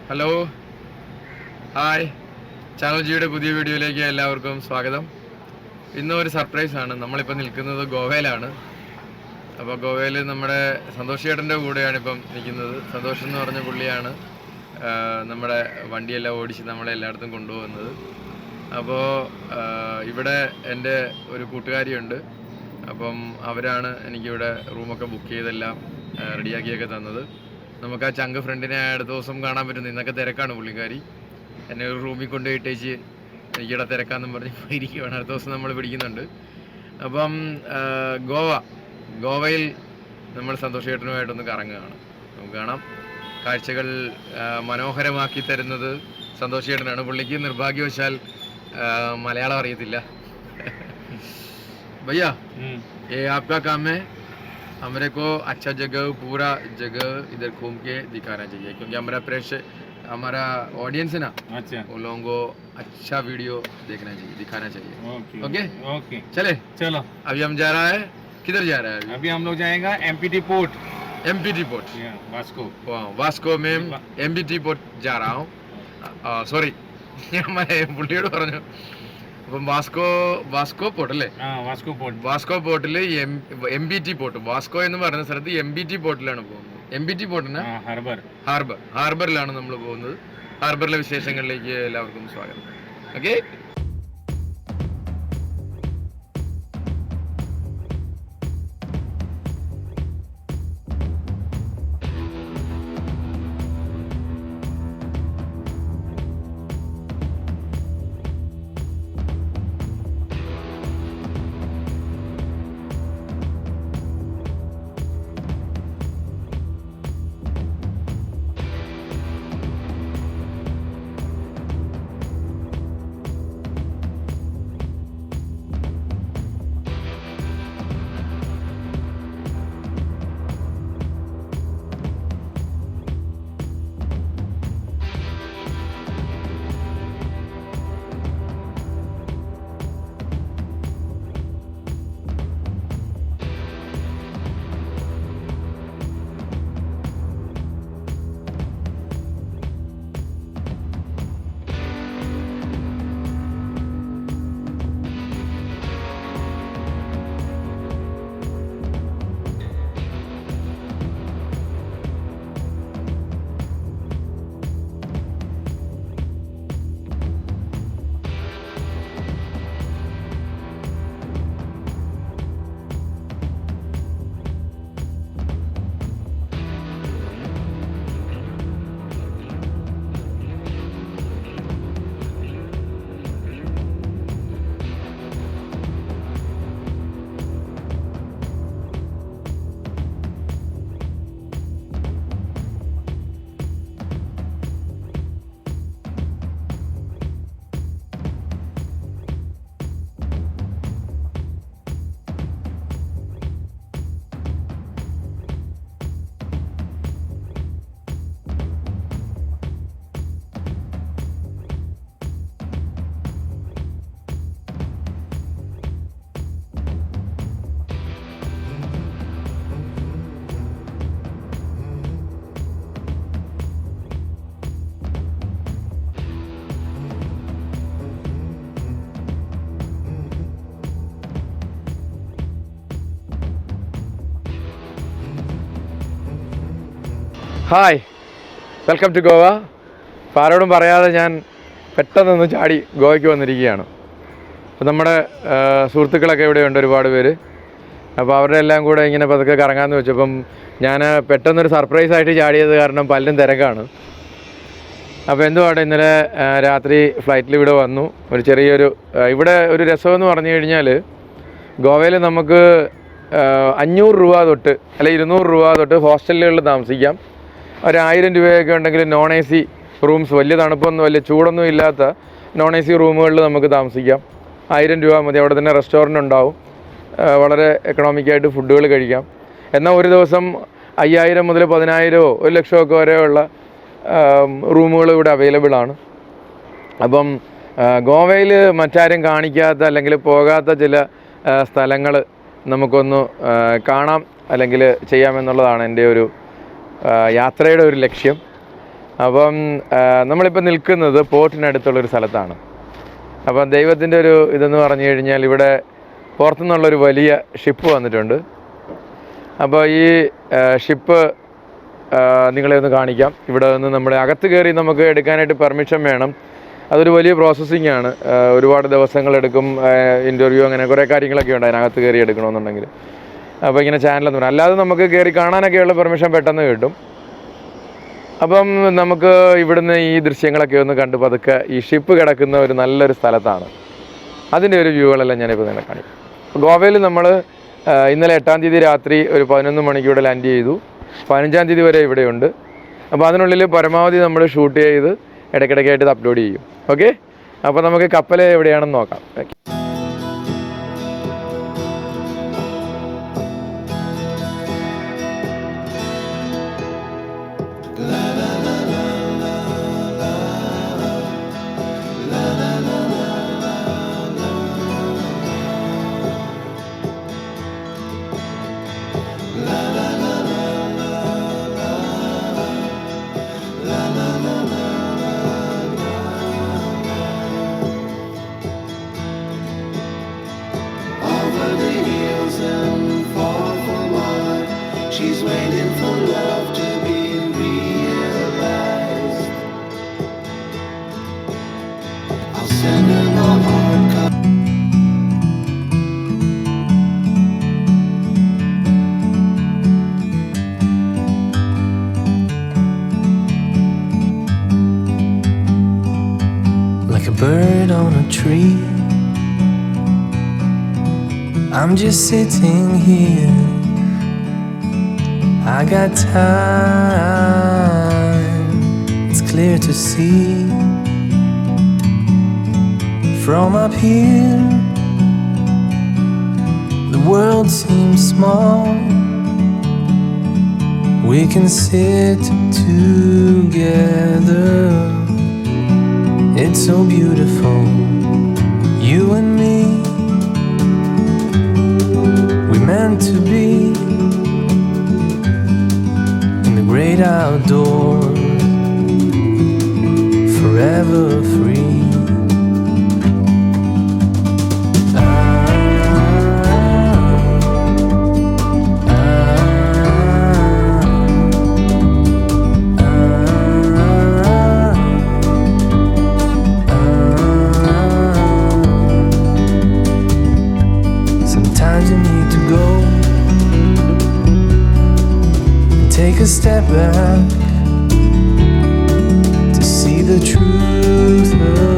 Hello, hi. Channel ജിയുടെ പുതിയ വീഡിയോയിലേക്ക് എല്ലാവർക്കും സ്വാഗതം. ഇന്നും ഒരു സർപ്രൈസാണ്. നമ്മളിപ്പോൾ നിൽക്കുന്നത് ഗോവയിലാണ്. അപ്പോൾ ഗോവയിൽ നമ്മുടെ സന്തോഷ് ചേട്ടൻ്റെ കൂടെയാണ് ഇപ്പം നിൽക്കുന്നത്. സന്തോഷ് എന്ന് പറഞ്ഞ പുള്ളിയാണ് നമ്മുടെ വണ്ടിയെല്ലാം ഓടിച്ച് നമ്മളെ എല്ലായിടത്തും കൊണ്ടുപോകുന്നത്. അപ്പോൾ ഇവിടെ എൻ്റെ ഒരു കൂട്ടുകാരിയുണ്ട്. അപ്പം അവരാണ് എനിക്കിവിടെ റൂമൊക്കെ ബുക്ക് ചെയ്തെല്ലാം റെഡിയാക്കിയൊക്കെ തന്നത്. നമുക്ക് ആ ചങ്ക് ഫ്രണ്ടിനെ അടുത്ത ദിവസം കാണാൻ പറ്റുന്നു. ഇന്നൊക്കെ തിരക്കാണ്. പുള്ളിക്കാരി എന്നെ ഒരു റൂമിൽ കൊണ്ടുപോയിട്ടേച്ച് എനിക്കിവിടെ തിരക്കാന്നും പറഞ്ഞ് ഇരിക്കുകയാണ്. അടുത്ത ദിവസം നമ്മൾ പിടിക്കുന്നുണ്ട്. അപ്പം ഗോവയിൽ നമ്മൾ സന്തോഷേട്ടനുമായിട്ടൊന്ന് കറങ്ങുകയാണ്. നമുക്ക് കാണാം. കാഴ്ചകൾ മനോഹരമാക്കി തരുന്നത് സന്തോഷേട്ടനാണ്. പുള്ളിക്ക് നിർഭാഗ്യവശാൽ മലയാളം അറിയത്തില്ല. भैया ये आपका काम है, हमारे को अच्छा जगह पूरा जगह इधर घूम के दिखाना चाहिए, क्योंकि हमारा ऑडियंस है ना, अच्छा, वो लोगों को अच्छा वीडियो देखना चाहिए, दिखाना चाहिए. ओके ओके चले चलो. अभी हम जा रहा है. किधर जा रहा है अभी? हम लोग जाएगा empty port. Empty port Vasco में एमपीटी पोर्ट जा रहा हूँ. सॉरी, मैं പുള്ളിയോട് പറഞ്ഞു. അപ്പം വാസ്കോ പോർട്ട് അല്ലേ? വാസ്കോ പോർട്ടിൽ MBT പോർട്ട്. വാസ്കോ എന്ന് പറയുന്ന സ്ഥലത്ത് MBT പോർട്ടിലാണ് പോകുന്നത്. MBT പോർട്ടിന് ഹാർബറിലാണ് നമ്മൾ പോകുന്നത്. ഹാർബറിലെ വിശേഷങ്ങളിലേക്ക് എല്ലാവർക്കും സ്വാഗതം. Okay. Hi, welcome to Goa. അപ്പോൾ ആരോടും പറയാതെ ഞാൻ പെട്ടെന്നൊന്ന് ചാടി ഗോവയ്ക്ക് വന്നിരിക്കുകയാണ്. അപ്പോൾ നമ്മുടെ സുഹൃത്തുക്കളൊക്കെ ഇവിടെയുണ്ട്, ഒരുപാട് പേര്. അപ്പോൾ അവരുടെ എല്ലാം കൂടെ ഇങ്ങനെ പതുക്കെ കറങ്ങാമെന്ന് വെച്ചപ്പം ഞാൻ പെട്ടെന്നൊരു സർപ്രൈസായിട്ട് ചാടിയത് കാരണം പലരും തിരക്കാണ്. അപ്പോൾ എന്തുവാട്ടെ, ഇന്നലെ രാത്രി ഫ്ലൈറ്റിൽ ഇവിടെ വന്നു. ഒരു ചെറിയൊരു ഇവിടെ ഒരു രസമെന്ന് പറഞ്ഞു കഴിഞ്ഞാൽ, ഗോവയിൽ നമുക്ക് 500 രൂപ തൊട്ട് അല്ലെങ്കിൽ 200 രൂപ തൊട്ട് ഹോസ്റ്റലുകളിൽ താമസിക്കാം. ഒരു 1000 രൂപയൊക്കെ ഉണ്ടെങ്കിൽ നോൺ AC റൂംസ്, വലിയ തണുപ്പൊന്നും വലിയ ചൂടൊന്നും ഇല്ലാത്ത നോൺ AC റൂമുകളിൽ നമുക്ക് താമസിക്കാം. 1000 രൂപ മതി. അവിടെ തന്നെ റെസ്റ്റോറൻറ്റ് ഉണ്ടാവും. വളരെ എക്കണോമിക്കായിട്ട് ഫുഡുകൾ കഴിക്കാം. എന്നാൽ ഒരു ദിവസം 5000 മുതൽ 10000 1 ലക്ഷമൊക്കെ വരെയുള്ള റൂമുകൾ ഇവിടെ അവൈലബിൾ ആണ്. അപ്പം ഗോവയിൽ മറ്റാരും കാണിക്കാത്ത അല്ലെങ്കിൽ പോകാത്ത ചില സ്ഥലങ്ങൾ നമുക്കൊന്ന് കാണാം അല്ലെങ്കിൽ ചെയ്യാമെന്നുള്ളതാണ് എൻ്റെ ഒരു യാത്രയുടെ ഒരു ലക്ഷ്യം. അപ്പം നമ്മളിപ്പോൾ നിൽക്കുന്നത് പോർട്ടിനടുത്തുള്ളൊരു സ്ഥലത്താണ്. അപ്പം ദൈവത്തിൻ്റെ ഒരു ഇതെന്ന് പറഞ്ഞു കഴിഞ്ഞാൽ ഇവിടെ പുറത്തുനിന്നുള്ളൊരു വലിയ ഷിപ്പ് വന്നിട്ടുണ്ട്. അപ്പോൾ ഈ ഷിപ്പ് നിങ്ങളെ ഒന്ന് കാണിക്കാം. ഇവിടെ നിന്ന് നമ്മുടെ അകത്ത് കയറി നമുക്ക് എടുക്കാനായിട്ട് പെർമിഷൻ വേണം. അതൊരു വലിയ പ്രോസസ്സിംഗ് ആണ്. ഒരുപാട് ദിവസങ്ങളെടുക്കും. ഇൻ്റർവ്യൂ അങ്ങനെ കുറേ കാര്യങ്ങളൊക്കെ ഉണ്ട് അതിനകത്ത് കയറി എടുക്കണമെന്നുണ്ടെങ്കിൽ. അപ്പോൾ ഇങ്ങനെ ചാനലൊന്നും പറയാം. അല്ലാതെ നമുക്ക് കയറി കാണാനൊക്കെയുള്ള പെർമിഷൻ പെട്ടെന്ന് കിട്ടും. അപ്പം നമുക്ക് ഇവിടുന്ന് ഈ ദൃശ്യങ്ങളൊക്കെ ഒന്ന് കണ്ട് പതുക്കെ ഈ ഷിപ്പ് കിടക്കുന്ന ഒരു നല്ലൊരു സ്ഥലത്താണ്. അതിൻ്റെ ഒരു വ്യൂകളെല്ലാം ഞാനിപ്പോൾ നിങ്ങളെ കാണിക്കും. ഗോവയിൽ നമ്മൾ ഇന്നലെ 8-ാം തീയതി രാത്രി ഒരു 11 മണിക്കൂടെ ലാൻഡ് ചെയ്തു. 15-ാം തീയതി വരെ ഇവിടെയുണ്ട്. അപ്പോൾ അതിനുള്ളിൽ പരമാവധി നമ്മൾ ഷൂട്ട് ചെയ്ത് ഇടയ്ക്കിടയ്ക്കായിട്ട് ഇത് അപ്ലോഡ് ചെയ്യും. ഓക്കെ, അപ്പോൾ നമുക്ക് കപ്പൽ എവിടെയാണെന്ന് നോക്കാം. She's waiting for love to be realized. I'll send her my heart cup. Like a bird on a tree, I'm just sitting here. I got time, it's clear to see. From up here, the world seems small. We can sit together, it's so beautiful. You and me, we meant to be great outdoors, forever free. Sometimes you need to go, take a step back to see the truth of